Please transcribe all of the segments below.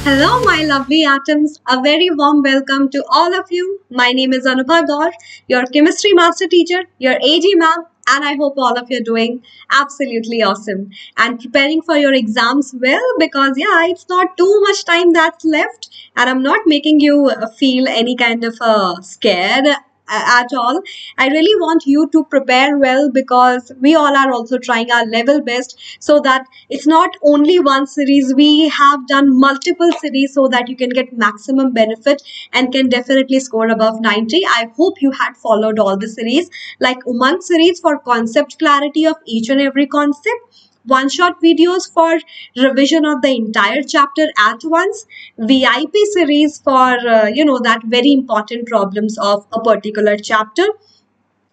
Hello, my lovely atoms. A very warm welcome to all of you. My name is Anubha, your chemistry master teacher, your AG ma'am, and I hope all of you are doing absolutely awesome and preparing for your exams well because, yeah, it's not too much time that's left, and I'm not making you feel any kind of scared at all. I really want you to prepare well because we all are also trying our level best so that it's not only one series, we have done multiple series so that you can get maximum benefit and can definitely score above 90. I hope you had followed all the series like Umang series for concept clarity of each and every concept, one shot videos for revision of the entire chapter at once, VIP series for that very important problems of a particular chapter,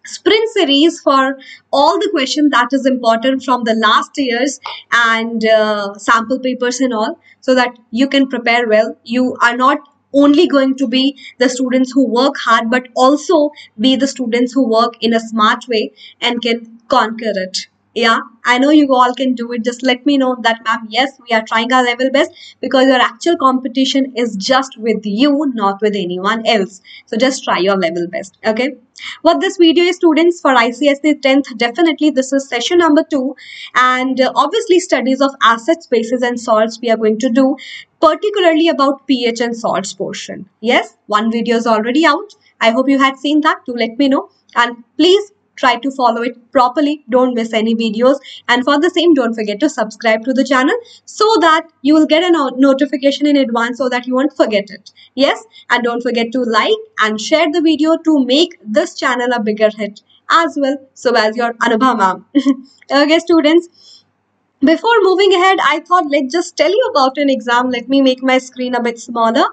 sprint series for all the questions that is important from the last years and sample papers and all, so that you can prepare well. You are not only going to be the students who work hard but also be the students who work in a smart way and can conquer it. Yeah, I know you all can do it. Just let me know that, ma'am, yes, we are trying our level best, because your actual competition is just with you, not with anyone else. So just try your level best. Okay. What this video is, students, for ICSE 10th, definitely this is session number 2, and obviously studies of acids, bases and salts we are going to do, particularly about pH and salts portion. Yes, one video is already out. I hope you had seen that. Do let me know, and please try to follow it properly. Don't miss any videos, and for the same, don't forget to subscribe to the channel so that you will get a notification in advance so that you won't forget it. Yes, and don't forget to like and share the video to make this channel a bigger hit as well, so as your Anubha ma'am. Okay, students, before moving ahead, I thought let's just tell you about an exam. Let me make my screen a bit smaller.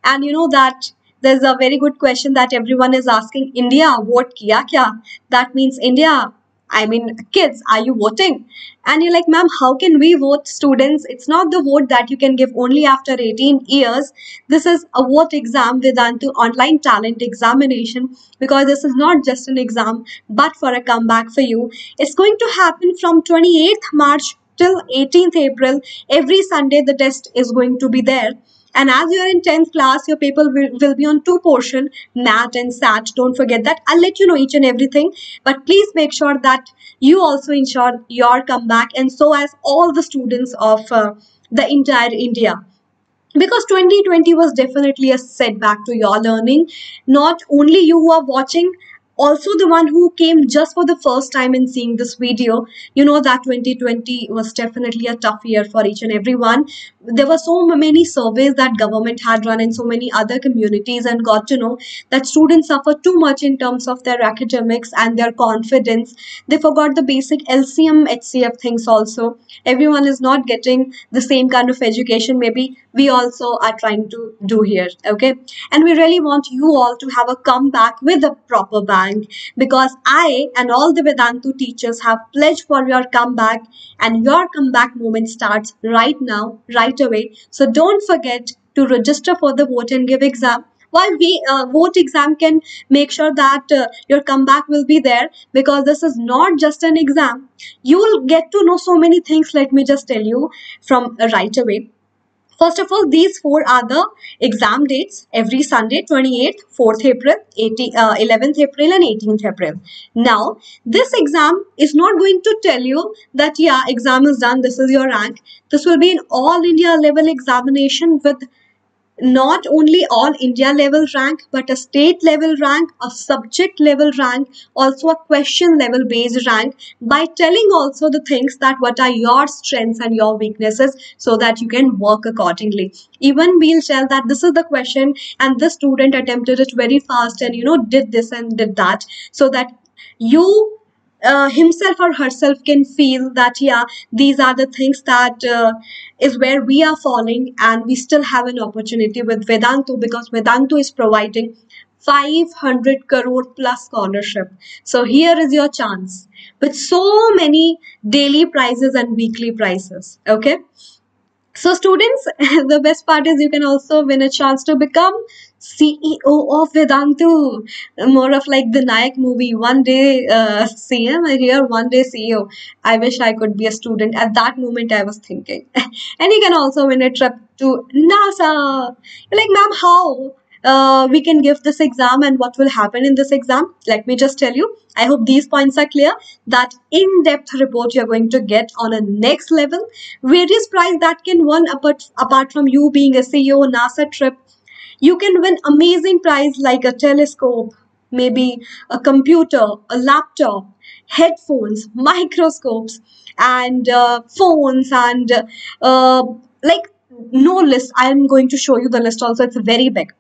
And you know that there's a very good question that everyone is asking. India, vote kiya kya? That means India. I mean, kids, are you voting? And you're like, ma'am, how can we vote? Students, it's not the vote that you can give only after 18 years. This is a vote exam, Vedantu online talent examination, because this is not just an exam, but for a comeback for you. It's going to happen from 28th March till 18th April. Every Sunday, the test is going to be there. And as you're in 10th class, your paper will be on 2 portion, MAT and SAT. Don't forget that. I'll let you know each and everything. But please make sure that you also ensure your comeback, and so as all the students of the entire India. Because 2020 was definitely a setback to your learning. Not only you who are watching, also the one who came just for the first time in seeing this video, you know that 2020 was definitely a tough year for each and everyone. There were so many surveys that government had run in so many other communities, and got to know that students suffer too much in terms of their academics and their confidence. They forgot the basic LCM HCF things also. Everyone is not getting the same kind of education maybe we also are trying to do here. Okay, and we really want you all to have a comeback with a proper bang, because I and all the Vedantu teachers have pledged for your comeback, and your comeback moment starts right now, right away. So don't forget to register for the vote and give exam. While we vote exam can make sure that your comeback will be there, because this is not just an exam. You will get to know so many things. Let me just tell you from right away. First of all, these 4 are the exam dates: every Sunday, 28th, 4th April, 11th April and 18th April. Now, this exam is not going to tell you that, yeah, exam is done, this is your rank. This will be an all India level examination with not only all India level rank, but a state level rank, a subject level rank, also a question level based rank, by telling also the things that what are your strengths and your weaknesses, so that you can work accordingly. Even we'll tell that this is the question and this student attempted it very fast and did this and did that, so that you himself or herself can feel that, yeah, these are the things that is where we are falling, and we still have an opportunity with Vedantu, because Vedantu is providing 500 crore plus scholarship. So here is your chance with so many daily prizes and weekly prizes. Okay, so students, the best part is you can also win a chance to become CEO of Vedantu, more of like the Nayak movie. One day CM, and here one day CEO. I wish I could be a student. At that moment, I was thinking. And you can also win a trip to NASA. You're like, ma'am, how? We can give this exam and what will happen in this exam? Let me just tell you. I hope these points are clear. That in-depth report you're going to get on a next level. Various prize that can win apart from you being a CEO, NASA trip. You can win amazing prize like a telescope, maybe a computer, a laptop, headphones, microscopes, and phones, and uh, like no list. I am going to show you the list also. It's very big.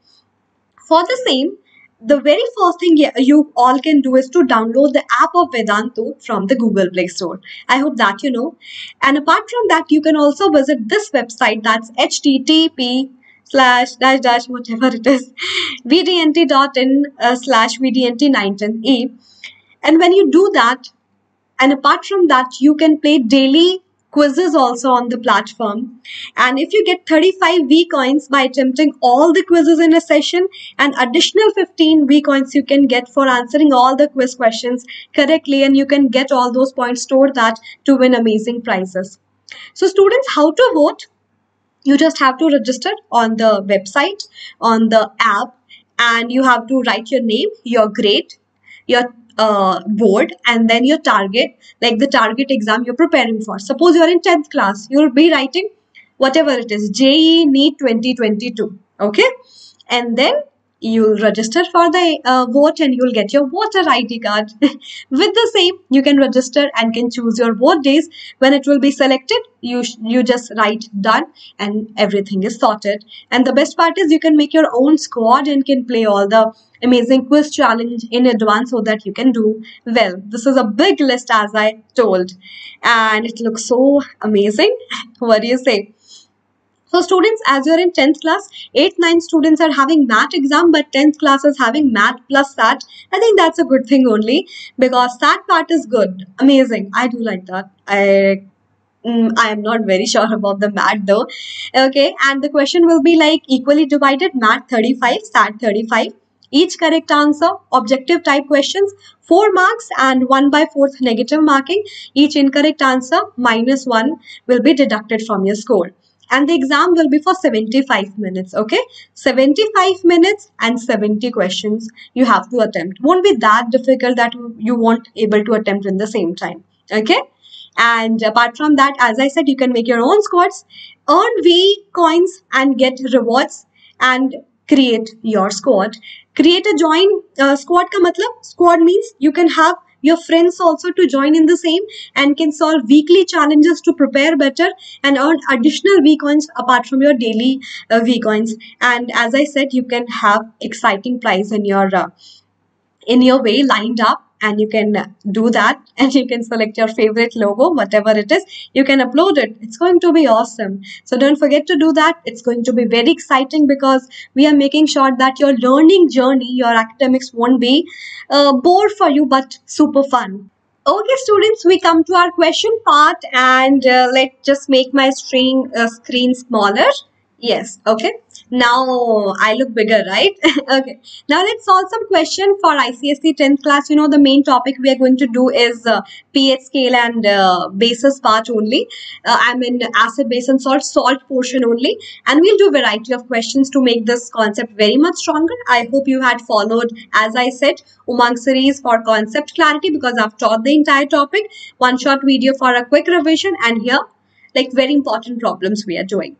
For the same, the very first thing you all can do is to download the app of Vedantu from the Google Play Store. I hope that you know. And apart from that, you can also visit this website, that's http slash dash dash whatever it is vdnt.in slash vdnt19e. And when you do that, and apart from that, you can play daily quizzes also on the platform. And if you get 35 V coins by attempting all the quizzes in a session, and additional 15 V coins you can get for answering all the quiz questions correctly, and you can get all those points stored that to win amazing prizes. So students, how to vote? You just have to register on the website, on the app, and you have to write your name, your grade, your board, and then your target, like the target exam you're preparing for. Suppose you're in 10th class, you'll be writing whatever it is, JEE NEET 2022. Okay, and then you'll register for the vote, and you'll get your voter ID card. With the same, you can register and can choose your vote days. When it will be selected, you just write done, and everything is sorted. And the best part is you can make your own squad and can play all the amazing quiz challenge in advance so that you can do well. This is a big list, as I told, and it looks so amazing. What do you say? So students, as you're in 10th class, 8th, 9th students are having math exam, but 10th class is having math plus SAT. I think that's a good thing only, because SAT part is good. Amazing. I do like that. I am not very sure about the math though. Okay, and the question will be like equally divided, math 35, SAT 35. Each correct answer, objective type questions, 4 marks and 1 by 4th negative marking. Each incorrect answer, -1 will be deducted from your score. And the exam will be for 75 minutes. Okay, 75 minutes and 70 questions you have to attempt. Won't be that difficult that you won't able to attempt in the same time. Okay, and apart from that, as I said, you can make your own squads, earn V coins and get rewards, and create your squad. Create a join squad ka matlab, squad means you can have your friends also to join in the same, and can solve weekly challenges to prepare better and earn additional V coins apart from your daily V coins. And as I said, you can have exciting prize in your way lined up, and you can do that, and you can select your favorite logo, whatever it is, you can upload it. It's going to be awesome. So don't forget to do that. It's going to be very exciting, because we are making sure that your learning journey, your academics won't be bore for you, but super fun. Okay, students, we come to our question part, and let's just make my screen smaller. Yes, okay. Now I look bigger, right? Okay. Now let's solve some question for ICSE 10th class. You know, the main topic we are going to do is pH scale and bases part only. I'm in acid, base and salt portion only. And we'll do a variety of questions to make this concept very much stronger. I hope you had followed, as I said, Umang series for concept clarity, because I've taught the entire topic. One short video for a quick revision, and here, like very important problems we are doing.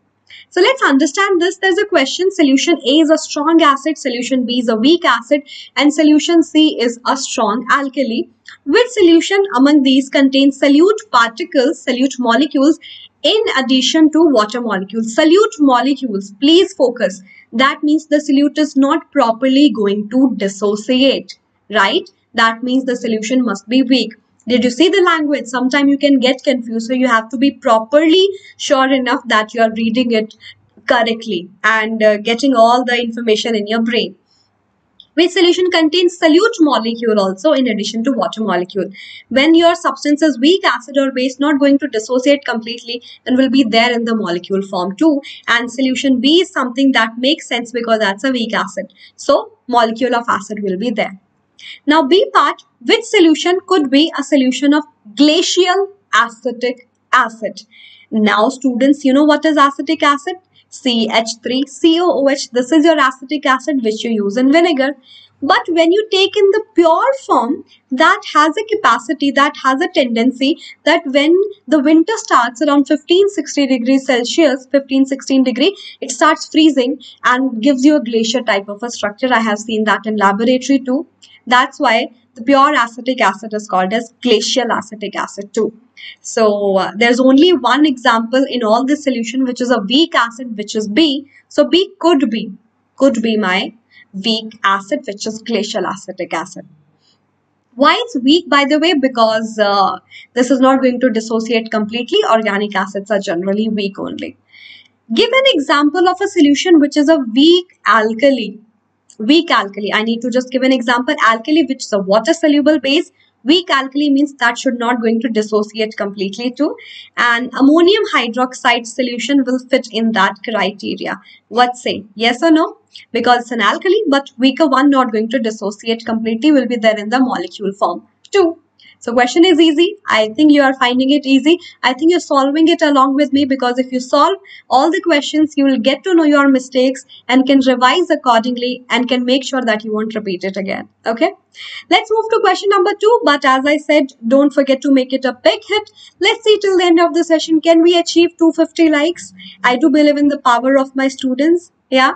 So let's understand this. There's a question. Solution A is a strong acid, solution B is a weak acid, and solution C is a strong alkali. Which solution among these contains solute particles, solute molecules, in addition to water molecules? Solute molecules, please focus. That means the solute is not properly going to dissociate, right? That means the solution must be weak. Did you see the language? Sometimes you can get confused. So you have to be properly sure enough that you are reading it correctly and getting all the information in your brain. Which solution contains solute molecule also in addition to water molecule. When your substance is weak, acid or base, not going to dissociate completely and will be there in the molecule form too. And solution B is something that makes sense because that's a weak acid. So molecule of acid will be there. Now B part, which solution could be a solution of glacial acetic acid? Now students, you know what is acetic acid? CH3COOH. This is your acetic acid which you use in vinegar. But when you take in the pure form, that has a capacity, that has a tendency that when the winter starts around 15-16 degrees Celsius, 15-16 degree, it starts freezing and gives you a glacier type of a structure. I have seen that in laboratory too. That's why the pure acetic acid is called as glacial acetic acid too. So there's only one example in all this solution which is a weak acid, which is B. So B could be my weak acid, which is glacial acetic acid. Why it's weak, by the way? Because this is not going to dissociate completely. Organic acids are generally weak only. Give an example of a solution which is a weak alkali. Weak alkali. I need to just give an example. Alkali, which is a water soluble base. Weak alkali means that should not going to dissociate completely too. And ammonium hydroxide solution will fit in that criteria. What say? Yes or no? Because it's an alkali, but weaker one not going to dissociate completely will be there in the molecule form too. So question is easy. I think you are finding it easy. I think you're solving it along with me, because if you solve all the questions, you will get to know your mistakes and can revise accordingly and can make sure that you won't repeat it again. Okay. Let's move to question number 2. But as I said, don't forget to make it a big hit. Let's see till the end of the session. Can we achieve 250 likes? I do believe in the power of my students. Yeah.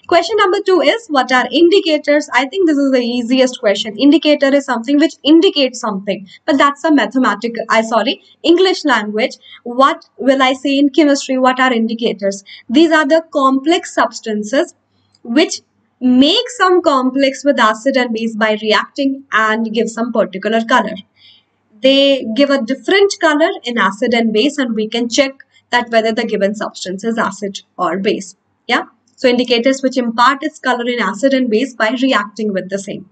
Question number 2 is, what are indicators? I think this is the easiest question. Indicator is something which indicates something, but that's a mathematical, English language. What will I say in chemistry? What are indicators? These are the complex substances which make some complex with acid and base by reacting and give some particular color. They give a different color in acid and base, and we can check that whether the given substance is acid or base. Yeah. So indicators which impart its color in acid and base by reacting with the same.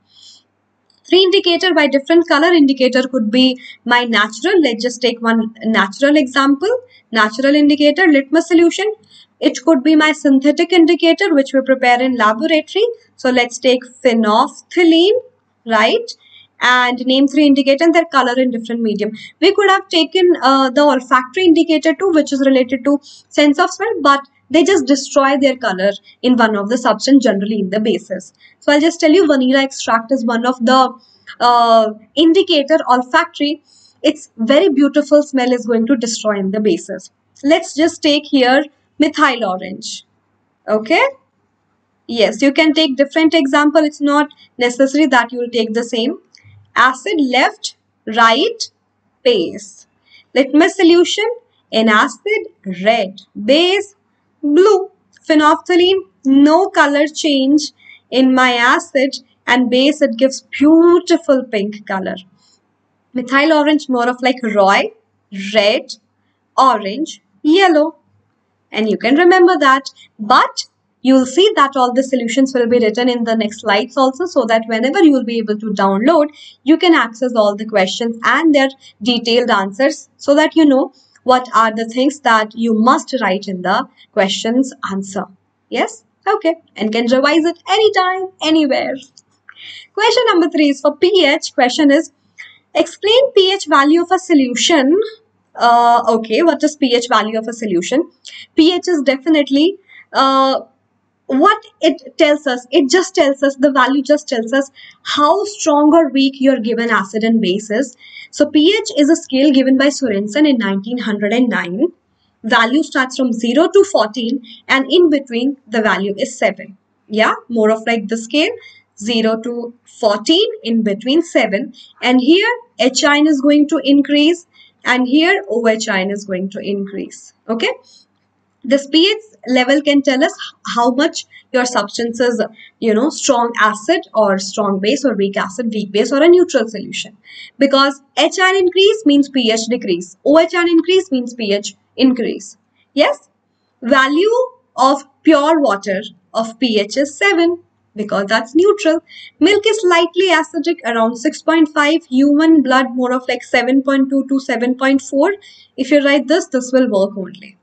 3 indicator by different color. Indicator could be my natural. Let's just take one natural example. Natural indicator, litmus solution. It could be my synthetic indicator which we prepare in laboratory. So let's take phenolphthalein, right? And name 3 indicator and their color in different medium. We could have taken the olfactory indicator too, which is related to sense of smell, but they just destroy their color in one of the substance, generally in the bases. So I'll just tell you, vanilla extract is one of the indicator, olfactory. Its very beautiful smell is going to destroy in the bases. Let's just take here methyl orange. Okay. Yes, you can take different example. It's not necessary that you will take the same. Acid left, right, base. Litmus solution in acid, red. Base, blue. Phenolphthalein, no color change in my acid, and base it gives beautiful pink color. Methyl orange, more of like raw, red, orange, yellow. And you can remember that. But you'll see that all the solutions will be written in the next slides also, so that whenever you will be able to download, you can access all the questions and their detailed answers, so that you know what are the things that you must write in the questions answer. Yes? Okay. And can revise it anytime, anywhere. Question number 3 is for pH. Question is, explain pH value of a solution. Okay, what is pH value of a solution? pH is definitely what it tells us. It just tells us, the value just tells us how strong or weak your given acid and base is. So pH is a scale given by Sorensen in 1909. Value starts from 0 to 14, and in between the value is 7. Yeah, more of like the scale 0 to 14, in between 7. And here H ion is going to increase, and here OH ion is going to increase. Okay. This pH level can tell us how much your substance is, strong acid or strong base, or weak acid, weak base, or a neutral solution. Because H ion increase means pH decrease. OH ion increase means pH increase. Yes? Value of pure water of pH is 7. because that's neutral. Milk is slightly acidic, around 6.5. Human blood more of like 7.2 to 7.4. If you write this, this will work only.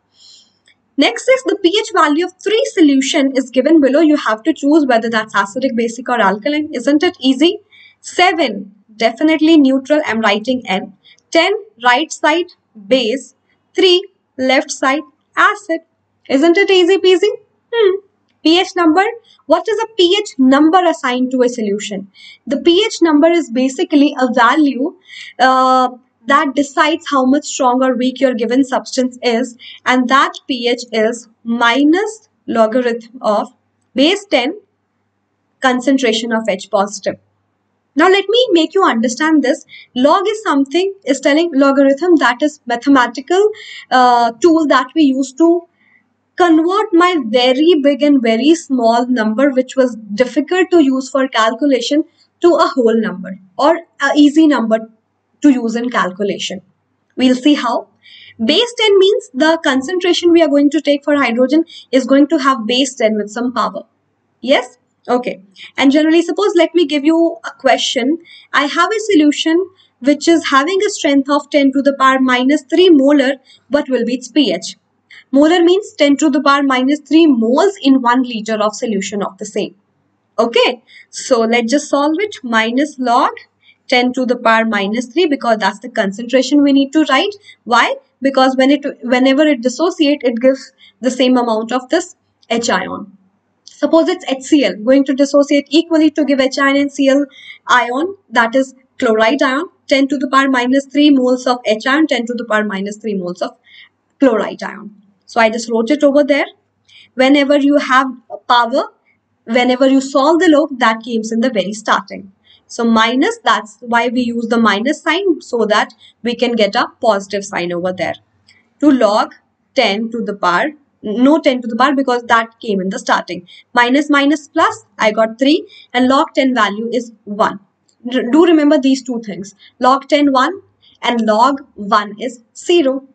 Next is the pH value of 3 solution is given below. You have to choose whether that's acidic, basic or alkaline. Isn't it easy? 7, definitely neutral. I'm writing N. 10, right side, base. 3, left side, acid. Isn't it easy peasy? pH number. What is a pH number assigned to a solution? The pH number is basically a value that decides how much strong or weak your given substance is, and that pH is minus logarithm of base 10 concentration of H positive. Now let me make you understand this. Log is something, is telling logarithm, that is mathematical tool that we use to convert my very big and very small number, which was difficult to use for calculation, to a whole number or an easy number to use in calculation. We'll see how. Base 10 means the concentration we are going to take for hydrogen is going to have base 10 with some power. Yes? Okay. And generally, suppose let me give you a question. I have a solution which is having a strength of 10 to the power minus 3 molar. What will be its pH? Molar means 10 to the power minus 3 moles in 1 liter of solution of the same. Okay, so let's just solve it. Minus log 10 to the power minus 3, because that's the concentration we need to write. Why? Because whenever it dissociates, it gives the same amount of this H ion. Suppose it's HCl, going to dissociate equally to give H ion and Cl ion, that is chloride ion. 10 to the power minus 3 moles of H ion, 10 to the power minus 3 moles of chloride ion. So I just wrote it over there. Whenever you have power, whenever you solve the log, that comes in the very starting. So minus, that's why we use the minus sign, so that we can get a positive sign over there. To log 10 to the power, no 10 to the power because that came in the starting. Minus minus plus, I got 3, and log 10 value is 1. Do remember these two things. Log 10 1 and log 1 is 0.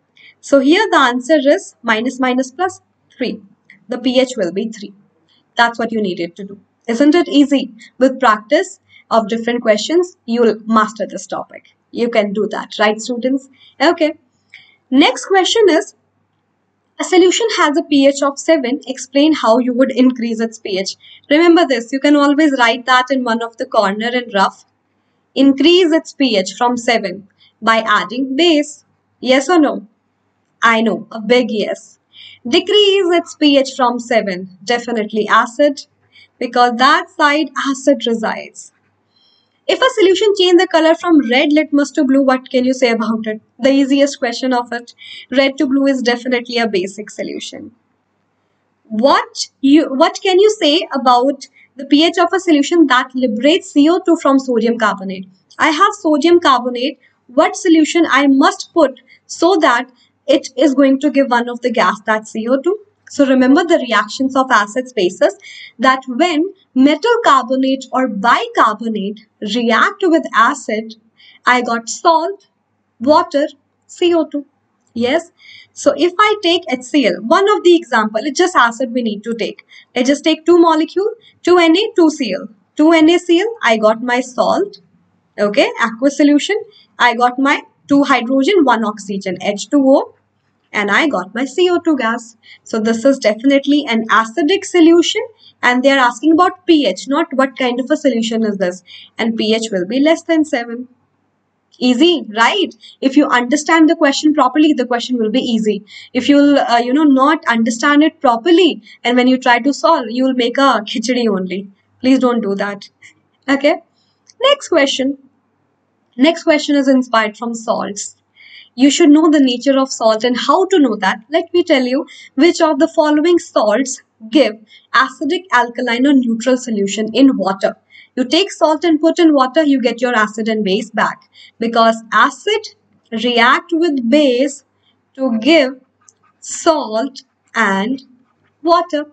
So here the answer is minus minus plus 3. The pH will be 3. That's what you needed to do. Isn't it easy? With practice of different questions, you'll master this topic. You can do that, right, students? Okay. Next question is, a solution has a pH of 7. Explain how you would increase its pH. Remember this. You can always write that in one of the corner in rough. Increase its pH from 7 by adding base. Yes or no? I know, a big yes. Decrease its pH from 7. Definitely acid, because that side acid resides. If a solution change the color from red litmus to blue, what can you say about it? The easiest question of it. Red to blue is definitely a basic solution. What can you say about the pH of a solution that liberates CO2 from sodium carbonate? I have sodium carbonate. What solution I must put so that it is going to give one of the gas, that's CO2? So remember the reactions of acid bases, that when metal carbonate or bicarbonate react with acid, I got salt, water, CO2. Yes. So if I take HCl, one of the example, it's just acid we need to take. Let's just take 2 molecule, 2 Na, 2 Cl. 2 NaCl, I got my salt. Okay, aqueous solution. I got my 2 hydrogen, 1 oxygen, H2O. And I got my CO2 gas. So this is definitely an acidic solution. And they are asking about pH, not what kind of a solution is this. And pH will be less than 7. Easy, right? If you understand the question properly, the question will be easy. If you'll not understand it properly, and when you try to solve, you will make a khichdi only. Please don't do that. Okay. Next question is inspired from salts. You should know the nature of salt, and how to know that. Let me tell you which of the following salts give acidic, alkaline or neutral solution in water. You take salt and put in water, you get your acid and base back, because acid react with base to give salt and water.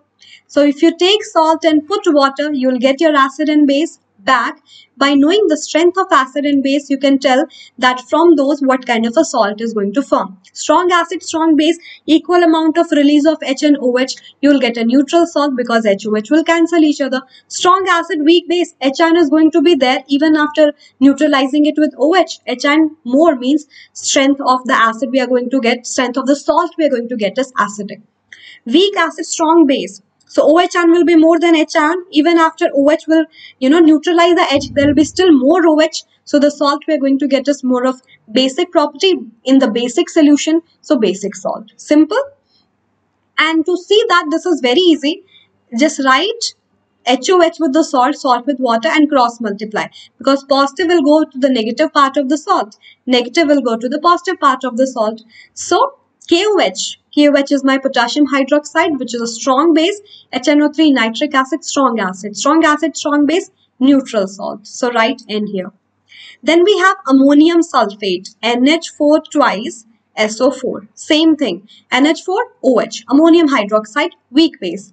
So if you take salt and put water, you'll get your acid and base back. By knowing the strength of acid and base, you can tell that from those what kind of a salt is going to form. Strong acid, strong base, equal amount of release of H and OH, you will get a neutral salt because HOH will cancel each other. Strong acid, weak base, H ion is going to be there even after neutralizing it with OH. H ion more means strength of the acid we are going to get, strength of the salt we are going to get is acidic. Weak acid, strong base. So OH ion will be more than H ion. Even after OH will, neutralize the H, there will be still more OH. So the salt we are going to get is more of basic property in the basic solution. So basic salt. Simple. And to see that this is very easy, just write HOH with the salt, salt with water and cross multiply. Because positive will go to the negative part of the salt. Negative will go to the positive part of the salt. So KOH. KOH is my potassium hydroxide, which is a strong base. HNO3 nitric acid, strong acid. Strong acid, strong base, neutral salt. So write N here. Then we have ammonium sulfate, NH4 twice, SO4. Same thing. NH4, OH. Ammonium hydroxide, weak base.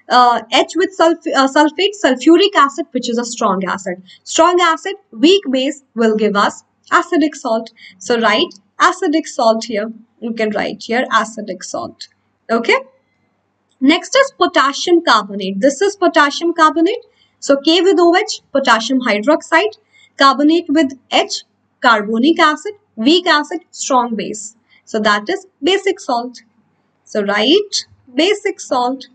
H with sulfate, sulfuric acid, which is a strong acid. Strong acid, weak base will give us acidic salt. So write acidic salt here. You can write here acidic salt. Okay. Next is potassium carbonate. This is potassium carbonate. So K with OH, potassium hydroxide. Carbonate with H, carbonic acid. Weak acid, strong base. So that is basic salt. So write basic salt.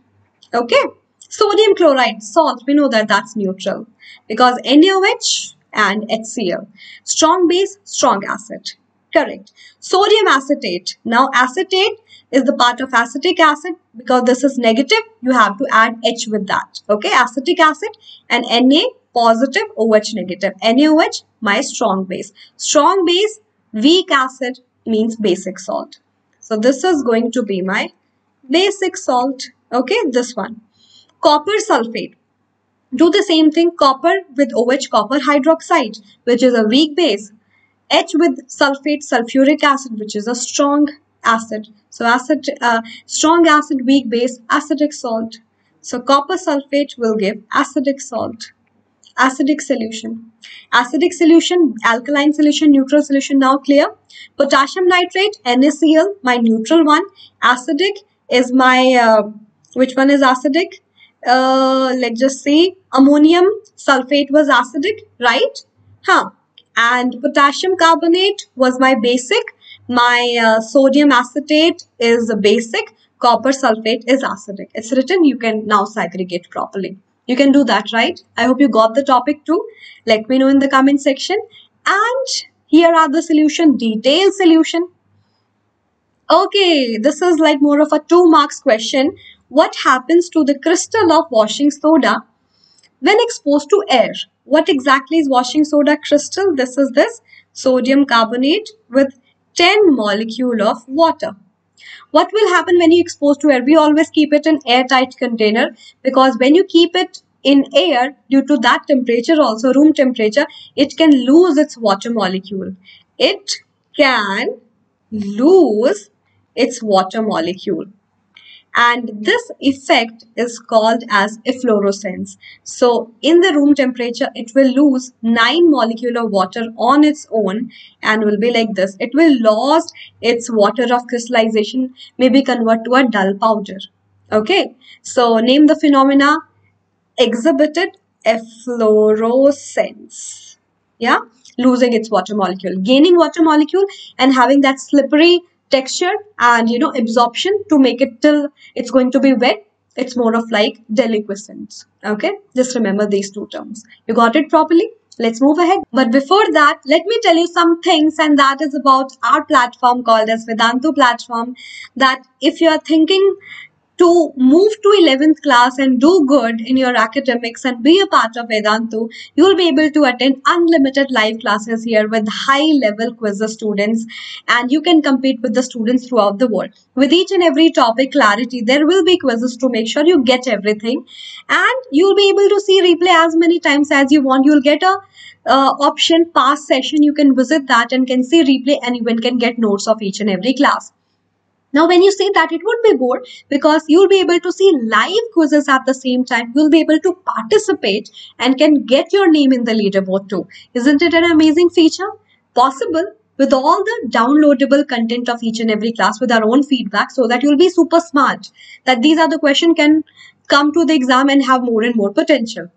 Okay. Sodium chloride, salt, we know that that's neutral because NaOH and HCl. Strong base, strong acid. Correct. Sodium acetate. Now acetate is the part of acetic acid. Because this is negative, you have to add H with that. Okay. Acetic acid and Na positive, OH negative. NaOH, my strong base. Strong base, weak acid means basic salt. So this is going to be my basic salt. Okay, this one. Copper sulfate. Do the same thing. Copper with OH, copper hydroxide, which is a weak base. H with sulfate, sulfuric acid, which is a strong acid. So strong acid, weak base, acidic salt. So copper sulfate will give acidic salt. Acidic solution. Acidic solution, alkaline solution, neutral solution, now clear. Potassium nitrate, NaCl, my neutral one. Acidic is my, which one is acidic? Let's just see. Ammonium sulfate was acidic, right? Huh. And potassium carbonate was my basic. My sodium acetate is basic. Copper sulfate is acidic. It's written, you can now segregate properly. You can do that, right? I hope you got the topic too. Let me know in the comment section. And here are the solution, detailed solution. Okay, this is like more of a 2 marks question. What happens to the crystal of washing soda when exposed to air? What exactly is washing soda crystal? This is this sodium carbonate with 10 molecule of water. What will happen when you expose to air? We always keep it in airtight container because when you keep it in air, due to that temperature also, room temperature, it can lose its water molecule. It can lose its water molecule. And this effect is called as efflorescence. So in the room temperature, it will lose 9 molecule of water on its own and will be like this. It will lose its water of crystallization, maybe convert to a dull powder. Okay. So name the phenomena. Exhibited efflorescence. Yeah. Losing its water molecule. Gaining water molecule and having that slippery texture and absorption to make it till it's going to be wet. It's more of like deliquescence. Okay, just remember these 2 terms. You got it properly? Let's move ahead. But before that, let me tell you some things, and that is about our platform called as Vedanto Platform. That if you are thinking to move to 11th class and do good in your academics and be a part of Vedantu, you will be able to attend unlimited live classes here with high-level quizzes students, and you can compete with the students throughout the world. With each and every topic clarity, there will be quizzes to make sure you get everything, and you'll be able to see replay as many times as you want. You'll get a option past session. You can visit that and can see replay and even can get notes of each and every class. Now, when you say that, it would be bored because you'll be able to see live quizzes at the same time. You'll be able to participate and can get your name in the leaderboard too. Isn't it an amazing feature? Possible with all the downloadable content of each and every class with our own feedback, so that you'll be super smart. That these are the questions can come to the exam and have more and more potential.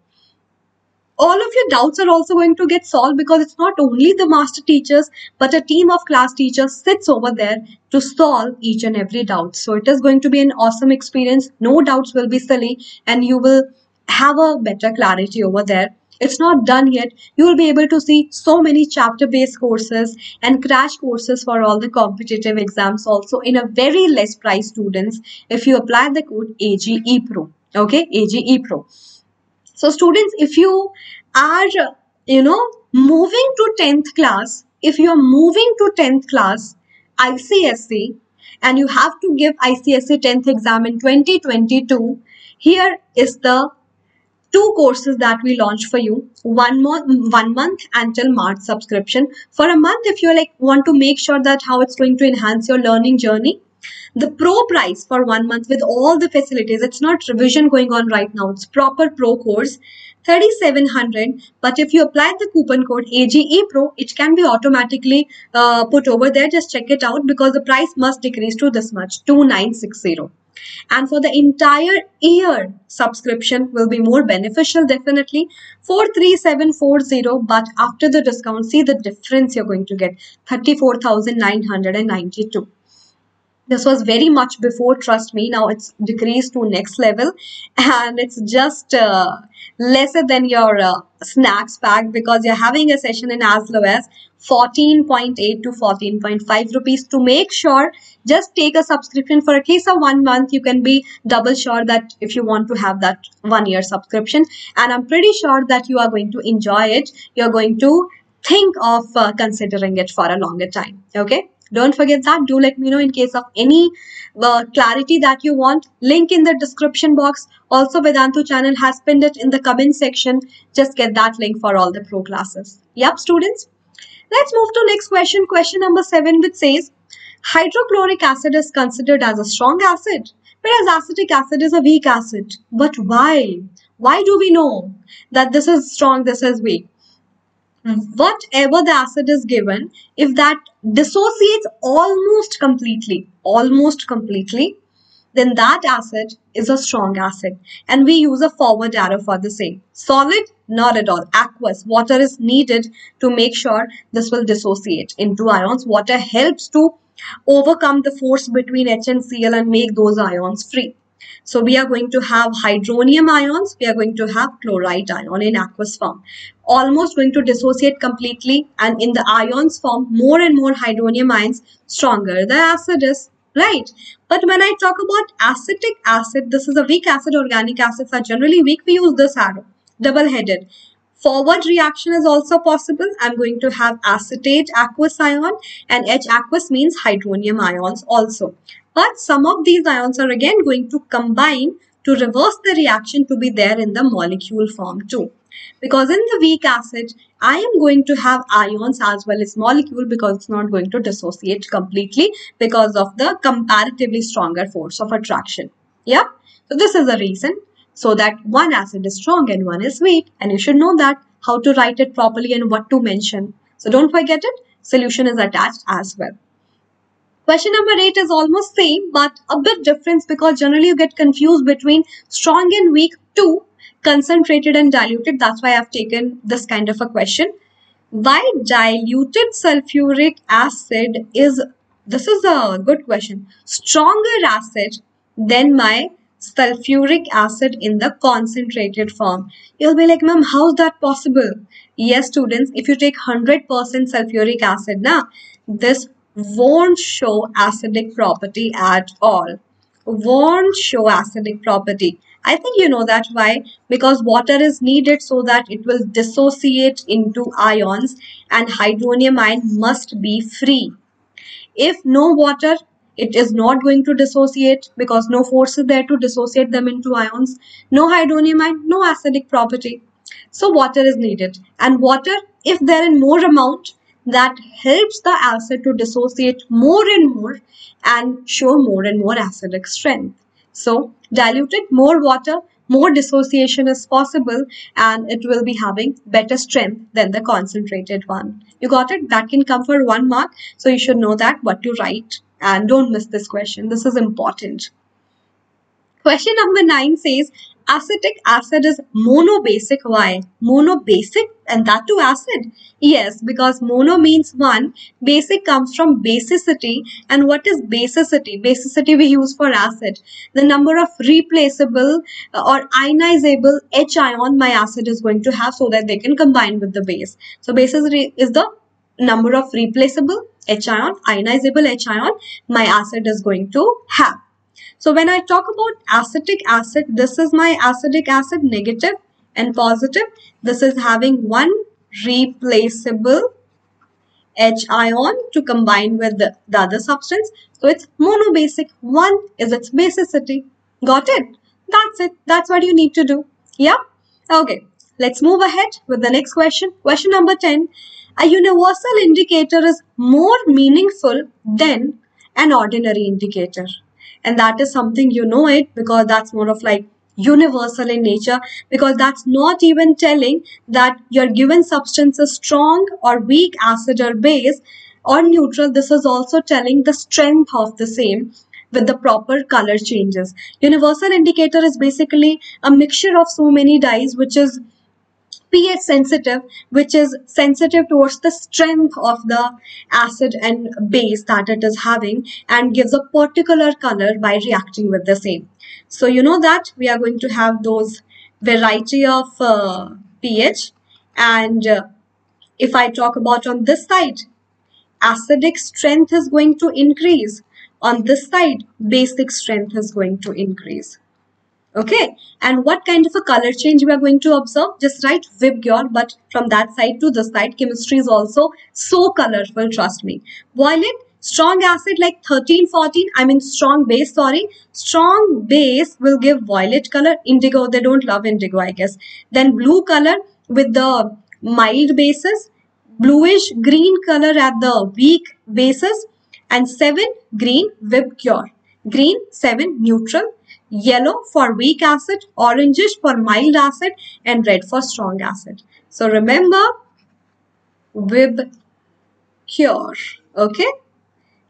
All of your doubts are also going to get solved because it's not only the master teachers but a team of class teachers sits over there to solve each and every doubt. So it is going to be an awesome experience. No doubts will be silly and you will have a better clarity over there. It's not done yet. You will be able to see so many chapter based courses and crash courses for all the competitive exams also in a very less price, students, if you apply the code AGE Pro. Okay, AGE Pro. So students, if you are, moving to 10th class, if you are moving to 10th class, ICSE, and you have to give ICSE 10th exam in 2022, here is the two courses that we launch for you. 1 month until March subscription. For a month, if you want to make sure that how it's going to enhance your learning journey, the pro price for 1 month with all the facilities, it's not revision going on right now, it's proper pro course, 3700. But if you apply the coupon code AGE Pro, it can be automatically put over there. Just check it out because the price must decrease to this much, 2960. And for the entire year, subscription will be more beneficial, definitely 43740. But after the discount, see the difference you're going to get, 34,992. This was very much before, trust me. Now it's decreased to next level and it's just lesser than your snacks pack because you're having a session in as low as 14.8 to 14.5 rupees. To make sure, just take a subscription for at least a 1 month. You can be double sure that if you want to have that 1 year subscription, and I'm pretty sure that you are going to enjoy it. You're going to think of considering it for a longer time. Okay, don't forget that. Do let me know in case of any clarity that you want. Link in the description box. Also, Vedantu channel has pinned it in the comment section. Just get that link for all the pro classes. Yep, students. Let's move to next question. Question number 7, which says, hydrochloric acid is considered as a strong acid, whereas acetic acid is a weak acid. But why? Why do we know that this is strong, this is weak? Whatever the acid is given, if that dissociates almost completely, then that acid is a strong acid. And we use a forward arrow for the same. Solid, not at all. Aqueous, water is needed to make sure this will dissociate into ions. Water helps to overcome the force between H and Cl and make those ions free. So we are going to have hydronium ions, we are going to have chloride ion in aqueous form. Almost going to dissociate completely, and in the ions form, more and more hydronium ions, stronger the acid is, right? But when I talk about acetic acid, this is a weak acid. Organic acids are generally weak. We use this arrow, double-headed. Forward reaction is also possible. I'm going to have acetate aqueous ion, and H aqueous means hydronium ions also. But some of these ions are again going to combine to reverse the reaction to be there in the molecule form too. Because in the weak acid, I am going to have ions as well as molecule because it's not going to dissociate completely because of the comparatively stronger force of attraction. Yeah. So this is the reason. So that one acid is strong and one is weak, and you should know that how to write it properly and what to mention. So don't forget it. Solution is attached as well. Question number 8 is almost same but a bit different because generally you get confused between strong and weak too, concentrated and diluted. That's why I've taken this kind of a question. Why diluted sulfuric acid is, this is a good question, stronger acid than my sulfuric acid in the concentrated form? You'll be like, ma'am, how's that possible? Yes, students, if you take 100% sulfuric acid, now this won't show acidic property at all. Won't show acidic property. I think you know that why. Because water is needed so that it will dissociate into ions, and hydronium ion must be free. If no water, it is not going to dissociate because no force is there to dissociate them into ions. No hydronium ion, no acidic property. So water is needed. And water, if they're in more amount, that helps the acid to dissociate more and more and show more and more acidic strength. So diluted, more water, more dissociation is possible, and it will be having better strength than the concentrated one. You got it? That can come for 1 mark. So you should know that what to write, and don't miss this question. This is important. Question number 9 says acetic acid is monobasic. Why? Monobasic, and that too acid? Yes, because mono means one, basic comes from basicity. And what is basicity? Basicity we use for acid. The number of replaceable or ionizable H ion my acid is going to have so that they can combine with the base. So basicity is the number of replaceable H ion, ionizable H ion my acid is going to have. So when I talk about acetic acid, this is my acidic acid, negative and positive. This is having one replaceable H ion to combine with the other substance. So it's monobasic. One is its basicity. Got it? That's it. That's what you need to do. Yeah? Okay. Let's move ahead with the next question. Question number 10. A universal indicator is more meaningful than an ordinary indicator. And that is something you know it because that's more of like universal in nature, because that's not even telling that your given substance is strong or weak, acid or base or neutral. This is also telling the strength of the same with the proper color changes. Universal indicator is basically a mixture of so many dyes which is pH sensitive, which is sensitive towards the strength of the acid and base that it is having, and gives a particular color by reacting with the same. So you know that we are going to have those variety of pH, and if I talk about on this side, acidic strength is going to increase. On this side, basic strength is going to increase. Okay, and what kind of a color change we are going to observe? Just write Vibgyor, but from that side to this side, chemistry is also so colorful, trust me. Violet, strong acid like 13, 14, I mean strong base, sorry. Strong base will give violet color. Indigo, they don't love indigo, I guess. Then blue color with the mild bases. Bluish green color at the weak bases. And 7, green, Vibgyor. Green, 7, neutral. Yellow for weak acid, orangish for mild acid, and red for strong acid. So remember, Vibgyor, okay?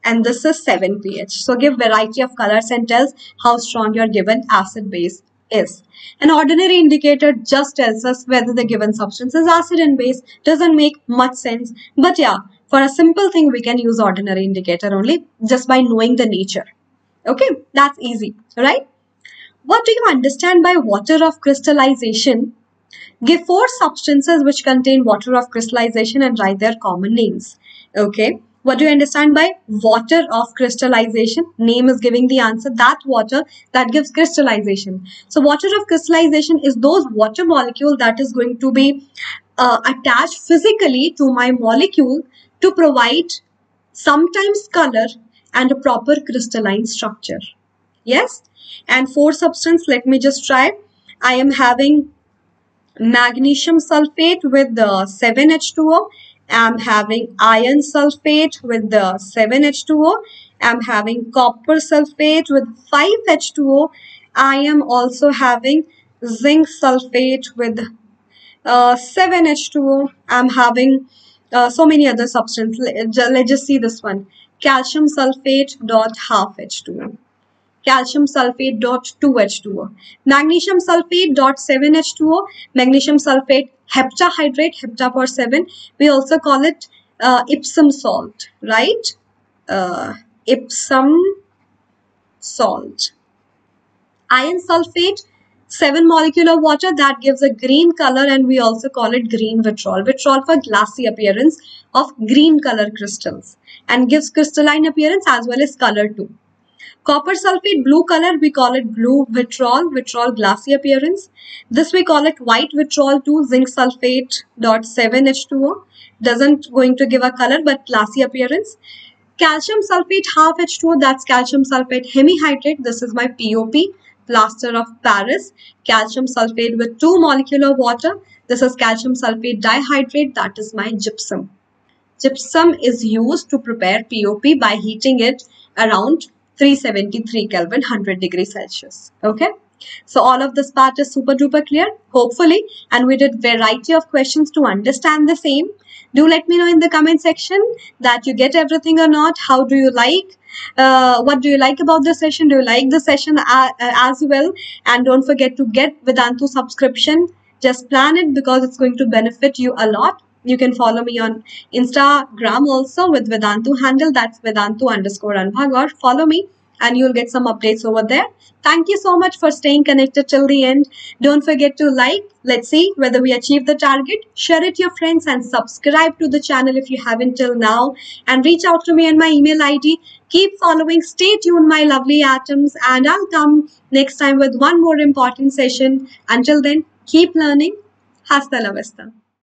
And this is 7 pH. So give variety of colors and tells how strong your given acid base is. An ordinary indicator just tells us whether the given substance is acid and base. Doesn't make much sense. But yeah, for a simple thing, we can use ordinary indicator only just by knowing the nature. Okay, that's easy, right? What do you understand by water of crystallization? Give 4 substances which contain water of crystallization and write their common names. Okay. What do you understand by water of crystallization? Name is giving the answer. That water that gives crystallization. So water of crystallization is those water molecule that is going to be attached physically to my molecule to provide sometimes color and a proper crystalline structure. Yes. And 4 substance, let me just try. I am having magnesium sulfate with the 7H2O. I am having iron sulfate with the 7H2O. I am having copper sulfate with 5H2O. I am also having zinc sulfate with 7H2O. I am having so many other substances. Let's just see this one. Calcium sulfate dot half H2O. Calcium sulfate dot 2H2O. Magnesium sulfate dot 7H2O. Magnesium sulfate heptahydrate, hepta for 7. We also call it Epsom salt, right? Epsom salt. Iron sulfate, 7 molecular water that gives a green color, and we also call it green vitriol. Vitriol for glassy appearance of green color crystals and gives crystalline appearance as well as color too. Copper sulfate, blue color, we call it blue vitriol, vitriol glassy appearance. This we call it white vitriol too, zinc sulfate dot 7H2O. Doesn't going to give a color but glassy appearance. Calcium sulfate half H2O, that's calcium sulfate hemihydrate. This is my POP, plaster of Paris. Calcium sulfate with 2 molecular water. This is calcium sulfate dihydrate, that is my gypsum. gypsum is used to prepare POP by heating it around 373 Kelvin, 100 degrees Celsius. Okay. So all of this part is super duper clear, hopefully, and we did variety of questions to understand the same. Do let me know in the comment section that you get everything or not. How do you like? What do you like about the session? Do you like the session as well? And don't forget to get Vedantu subscription. Just plan it because it's going to benefit you a lot. You can follow me on Instagram also with Vedantu handle. That's Vedantu_Anubha. Follow me and you'll get some updates over there. Thank you so much for staying connected till the end. Don't forget to like. Let's see whether we achieve the target. Share it to your friends and subscribe to the channel if you haven't till now. And reach out to me on my email ID. Keep following. Stay tuned, my lovely atoms. And I'll come next time with one more important session. Until then, keep learning. Hasta la vista.